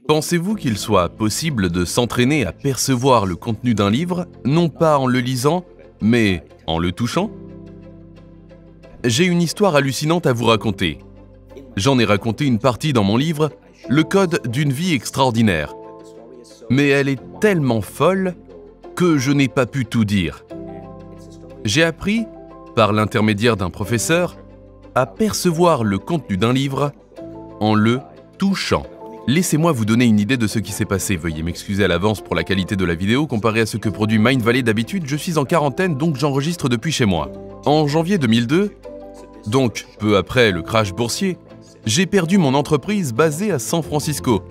Pensez-vous qu'il soit possible de s'entraîner à percevoir le contenu d'un livre, non pas en le lisant, mais en le touchant? J'ai une histoire hallucinante à vous raconter. J'en ai raconté une partie dans mon livre « Le code d'une vie extraordinaire ». Mais elle est tellement folle que je n'ai pas pu tout dire. J'ai appris, par l'intermédiaire d'un professeur, à percevoir le contenu d'un livre en le touchant. Laissez-moi vous donner une idée de ce qui s'est passé. Veuillez m'excuser à l'avance pour la qualité de la vidéo. Comparé à ce que produit Mindvalley d'habitude, je suis en quarantaine, donc j'enregistre depuis chez moi. En janvier 2002, donc peu après le crash boursier, j'ai perdu mon entreprise basée à San Francisco.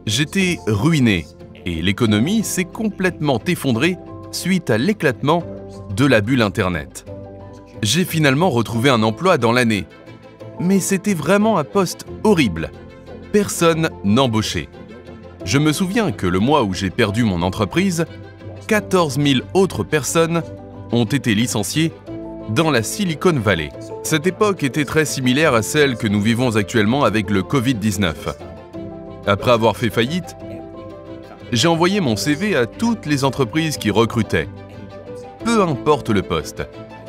J'étais ruiné et l'économie s'est complètement effondrée suite à l'éclatement de la bulle Internet. J'ai finalement retrouvé un emploi dans l'année. Mais c'était vraiment un poste horrible. Personne n'embauchait. Je me souviens que le mois où j'ai perdu mon entreprise, 14 000 autres personnes ont été licenciées dans la Silicon Valley. Cette époque était très similaire à celle que nous vivons actuellement avec le Covid-19. Après avoir fait faillite, j'ai envoyé mon CV à toutes les entreprises qui recrutaient. Peu importe le poste,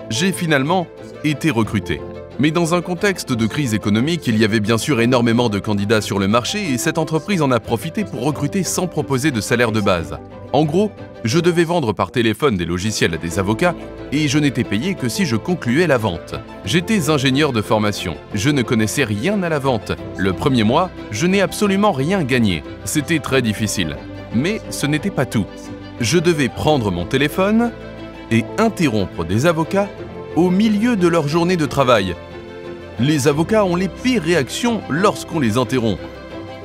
j'ai finalement été recruté. Mais dans un contexte de crise économique, il y avait bien sûr énormément de candidats sur le marché et cette entreprise en a profité pour recruter sans proposer de salaire de base. En gros, je devais vendre par téléphone des logiciels à des avocats et je n'étais payé que si je concluais la vente. J'étais ingénieur de formation, je ne connaissais rien à la vente. Le premier mois, je n'ai absolument rien gagné. C'était très difficile. Mais ce n'était pas tout. Je devais prendre mon téléphone et interrompre des avocats au milieu de leur journée de travail. Les avocats ont les pires réactions lorsqu'on les interrompt.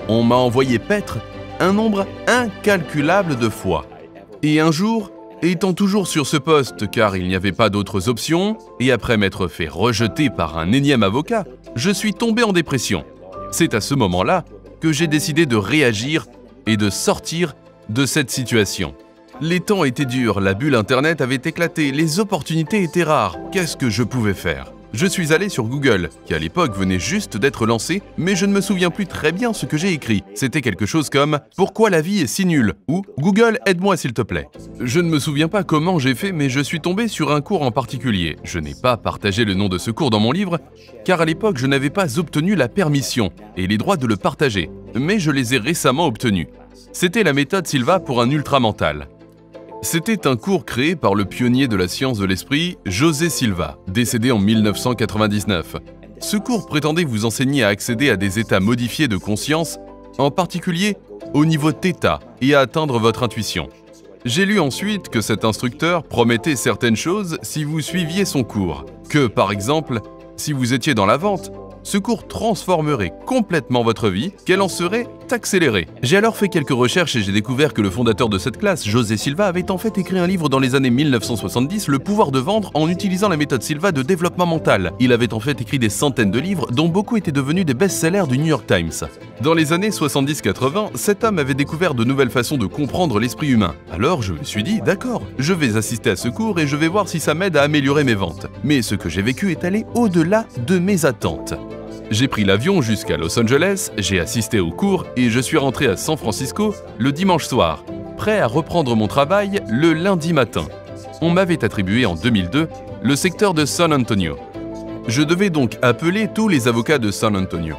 On m'a envoyé paître un nombre incalculable de fois. Et un jour, étant toujours sur ce poste car il n'y avait pas d'autres options, et après m'être fait rejeter par un énième avocat, je suis tombé en dépression. C'est à ce moment-là que j'ai décidé de réagir et de sortir de cette situation. Les temps étaient durs, la bulle Internet avait éclaté, les opportunités étaient rares. Qu'est-ce que je pouvais faire? Je suis allé sur Google, qui à l'époque venait juste d'être lancé, mais je ne me souviens plus très bien ce que j'ai écrit. C'était quelque chose comme « Pourquoi la vie est si nulle ?» ou « Google, aide-moi s'il te plaît ». Je ne me souviens pas comment j'ai fait, mais je suis tombé sur un cours en particulier. Je n'ai pas partagé le nom de ce cours dans mon livre, car à l'époque je n'avais pas obtenu la permission et les droits de le partager, mais je les ai récemment obtenus. C'était la méthode Silva pour un ultramental. C'était un cours créé par le pionnier de la science de l'esprit, José Silva, décédé en 1999. Ce cours prétendait vous enseigner à accéder à des états modifiés de conscience, en particulier au niveau θ, et à atteindre votre intuition. J'ai lu ensuite que cet instructeur promettait certaines choses si vous suiviez son cours, que par exemple, si vous étiez dans la vente, ce cours transformerait complètement votre vie, qu'elle en serait accélérée. J'ai alors fait quelques recherches et j'ai découvert que le fondateur de cette classe, José Silva, avait en fait écrit un livre dans les années 1970, Le pouvoir de vendre, en utilisant la méthode Silva de développement mental. Il avait en fait écrit des centaines de livres, dont beaucoup étaient devenus des best-sellers du New York Times. Dans les années 70-80, cet homme avait découvert de nouvelles façons de comprendre l'esprit humain. Alors je me suis dit, d'accord, je vais assister à ce cours et je vais voir si ça m'aide à améliorer mes ventes. Mais ce que j'ai vécu est allé au-delà de mes attentes. J'ai pris l'avion jusqu'à Los Angeles, j'ai assisté au cours et je suis rentré à San Francisco le dimanche soir, prêt à reprendre mon travail le lundi matin. On m'avait attribué en 2002 le secteur de San Antonio. Je devais donc appeler tous les avocats de San Antonio.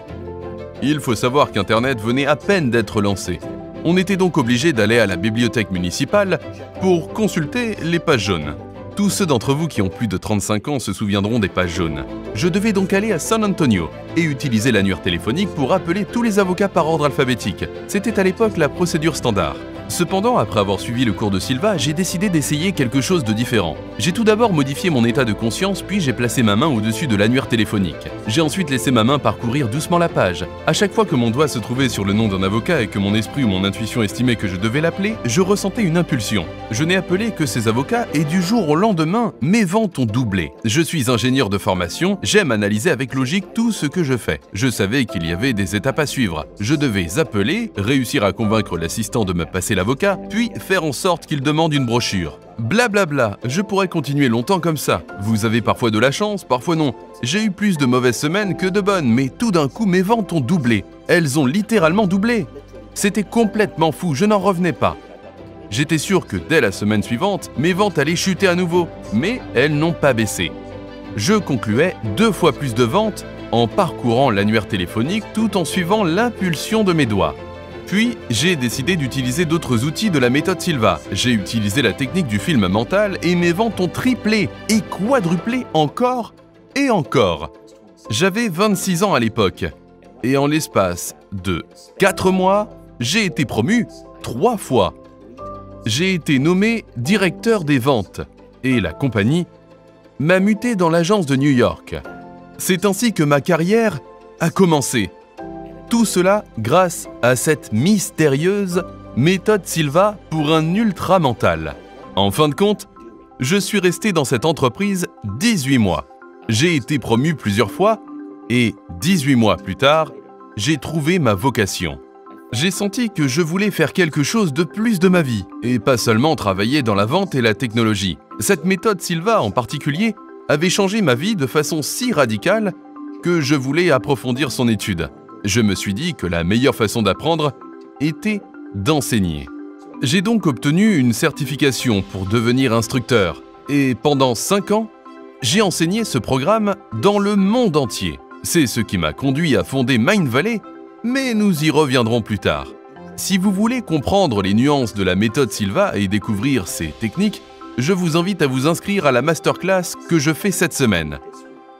Il faut savoir qu'Internet venait à peine d'être lancé. On était donc obligé d'aller à la bibliothèque municipale pour consulter les pages jaunes. Tous ceux d'entre vous qui ont plus de 35 ans se souviendront des pages jaunes. Je devais donc aller à San Antonio et utiliser l'annuaire téléphonique pour appeler tous les avocats par ordre alphabétique. C'était à l'époque la procédure standard. Cependant, après avoir suivi le cours de Silva, j'ai décidé d'essayer quelque chose de différent. J'ai tout d'abord modifié mon état de conscience, puis j'ai placé ma main au-dessus de l'annuaire téléphonique. J'ai ensuite laissé ma main parcourir doucement la page. À chaque fois que mon doigt se trouvait sur le nom d'un avocat et que mon esprit ou mon intuition estimait que je devais l'appeler, je ressentais une impulsion. Je n'ai appelé que ces avocats et du jour au lendemain, mes ventes ont doublé. Je suis ingénieur de formation, j'aime analyser avec logique tout ce que je fais. Je savais qu'il y avait des étapes à suivre. Je devais appeler, réussir à convaincre l'assistant de me passer l'avocat, puis faire en sorte qu'il demande une brochure. Blablabla, je pourrais continuer longtemps comme ça. Vous avez parfois de la chance, parfois non. J'ai eu plus de mauvaises semaines que de bonnes, mais tout d'un coup mes ventes ont doublé. Elles ont littéralement doublé. C'était complètement fou, je n'en revenais pas. J'étais sûr que dès la semaine suivante, mes ventes allaient chuter à nouveau, mais elles n'ont pas baissé. Je concluais 2 fois plus de ventes en parcourant l'annuaire téléphonique tout en suivant l'impulsion de mes doigts. Puis, j'ai décidé d'utiliser d'autres outils de la méthode Silva. J'ai utilisé la technique du film mental et mes ventes ont triplé et quadruplé encore et encore. J'avais 26 ans à l'époque et en l'espace de 4 mois, j'ai été promu 3 fois. J'ai été nommé directeur des ventes et la compagnie m'a muté dans l'agence de New York. C'est ainsi que ma carrière a commencé. Tout cela grâce à cette mystérieuse méthode Silva pour un ultra mental. En fin de compte, je suis resté dans cette entreprise 18 mois. J'ai été promu plusieurs fois et 18 mois plus tard, j'ai trouvé ma vocation. J'ai senti que je voulais faire quelque chose de plus de ma vie et pas seulement travailler dans la vente et la technologie. Cette méthode Silva en particulier avait changé ma vie de façon si radicale que je voulais approfondir son étude. Je me suis dit que la meilleure façon d'apprendre était d'enseigner. J'ai donc obtenu une certification pour devenir instructeur et pendant 5 ans, j'ai enseigné ce programme dans le monde entier. C'est ce qui m'a conduit à fonder Mindvalley, mais nous y reviendrons plus tard. Si vous voulez comprendre les nuances de la méthode Silva et découvrir ses techniques, je vous invite à vous inscrire à la masterclass que je fais cette semaine.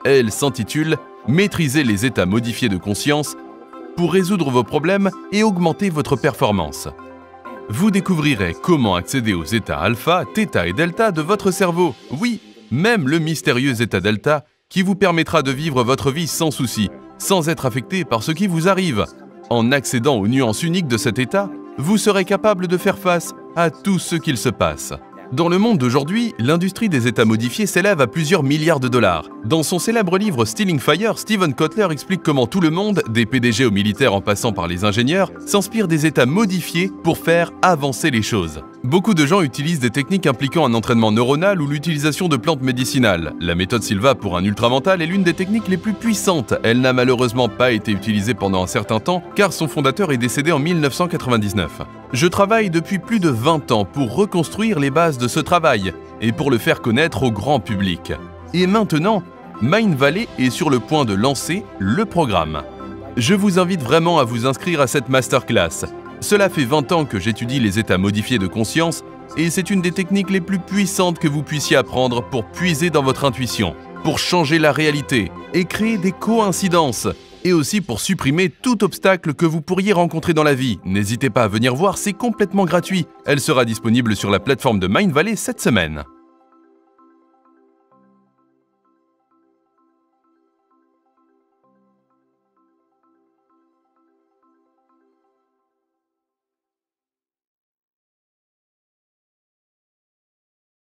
Elle s'intitule « Maîtriser les états modifiés de conscience » pour résoudre vos problèmes et augmenter votre performance. Vous découvrirez comment accéder aux états alpha, theta et delta de votre cerveau. Oui, même le mystérieux état delta qui vous permettra de vivre votre vie sans souci, sans être affecté par ce qui vous arrive. En accédant aux nuances uniques de cet état, vous serez capable de faire face à tout ce qu'il se passe. Dans le monde d'aujourd'hui, l'industrie des états modifiés s'élève à plusieurs milliards de dollars. Dans son célèbre livre Stealing Fire, Steven Kotler explique comment tout le monde, des PDG aux militaires en passant par les ingénieurs, s'inspire des états modifiés pour faire avancer les choses. Beaucoup de gens utilisent des techniques impliquant un entraînement neuronal ou l'utilisation de plantes médicinales. La méthode Silva pour un ultramental est l'une des techniques les plus puissantes. Elle n'a malheureusement pas été utilisée pendant un certain temps car son fondateur est décédé en 1999. Je travaille depuis plus de 20 ans pour reconstruire les bases de ce travail et pour le faire connaître au grand public. Et maintenant, Mindvalley est sur le point de lancer le programme. Je vous invite vraiment à vous inscrire à cette masterclass. Cela fait 20 ans que j'étudie les états modifiés de conscience et c'est une des techniques les plus puissantes que vous puissiez apprendre pour puiser dans votre intuition, pour changer la réalité et créer des coïncidences, et aussi pour supprimer tout obstacle que vous pourriez rencontrer dans la vie. N'hésitez pas à venir voir, c'est complètement gratuit. Elle sera disponible sur la plateforme de Mindvalley cette semaine.